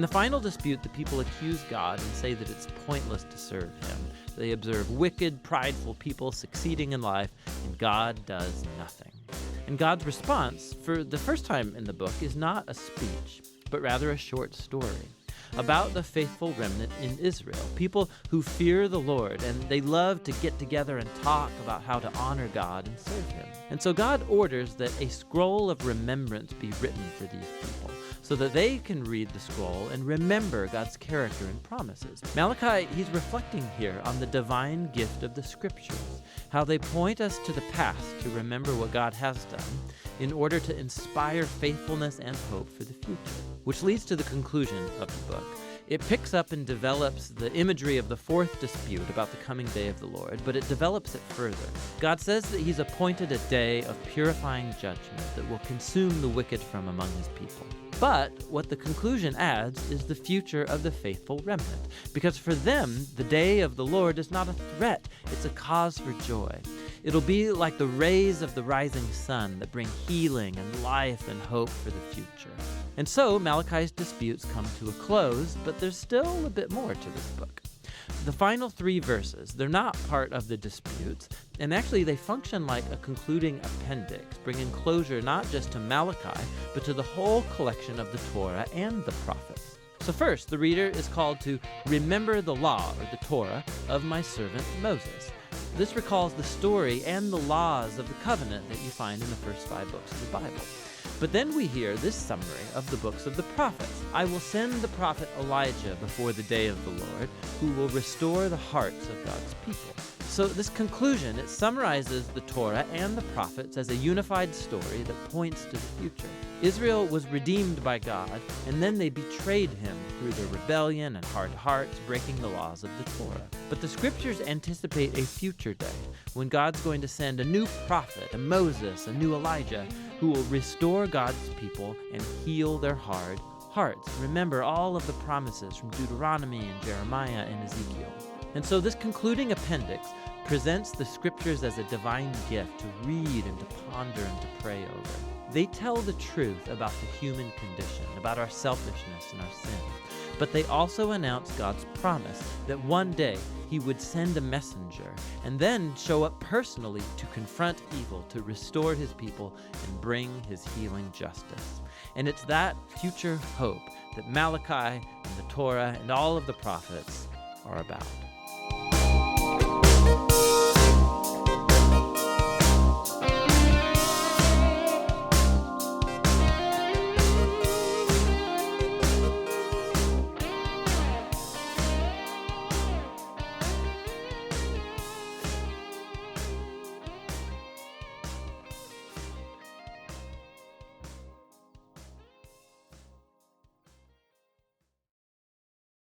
the final dispute, the people accuse God and say that it's pointless to serve him. They observe wicked, prideful people succeeding in life, and God does nothing. And God's response, for the first time in the book, is not a speech, but rather a short story about the faithful remnant in Israel, people who fear the Lord, and they love to get together and talk about how to honor God and serve him. And so God orders that a scroll of remembrance be written for these people, so that they can read the scroll and remember God's character and promises. Malachi, he's reflecting here on the divine gift of the scriptures, how they point us to the past to remember what God has done in order to inspire faithfulness and hope for the future. Which leads to the conclusion of the book. It picks up and develops the imagery of the fourth dispute about the coming day of the Lord, but it develops it further. God says that he's appointed a day of purifying judgment that will consume the wicked from among his people. But what the conclusion adds is the future of the faithful remnant, because for them, the day of the Lord is not a threat, it's a cause for joy. It'll be like the rays of the rising sun that bring healing and life and hope for the future. And so Malachi's disputes come to a close, but there's still a bit more to this book. The final 3 verses, they're not part of the disputes, and actually they function like a concluding appendix, bringing closure not just to Malachi, but to the whole collection of the Torah and the prophets. So first, the reader is called to remember the law, or the Torah, of my servant Moses. This recalls the story and the laws of the covenant that you find in the first 5 books of the Bible. But then we hear this summary of the books of the prophets. I will send the prophet Elijah before the day of the Lord, who will restore the hearts of God's people. So this conclusion, it summarizes the Torah and the prophets as a unified story that points to the future. Israel was redeemed by God, and then they betrayed him through their rebellion and hard hearts, breaking the laws of the Torah. But the scriptures anticipate a future day when God's going to send a new prophet, a Moses, a new Elijah, who will restore God's people and heal their hard hearts. Remember all of the promises from Deuteronomy and Jeremiah and Ezekiel. And so this concluding appendix presents the scriptures as a divine gift to read and to ponder and to pray over. They tell the truth about the human condition, about our selfishness and our sin. But they also announce God's promise that one day he would send a messenger and then show up personally to confront evil, to restore his people and bring his healing justice. And it's that future hope that Malachi and the Torah and all of the prophets are about.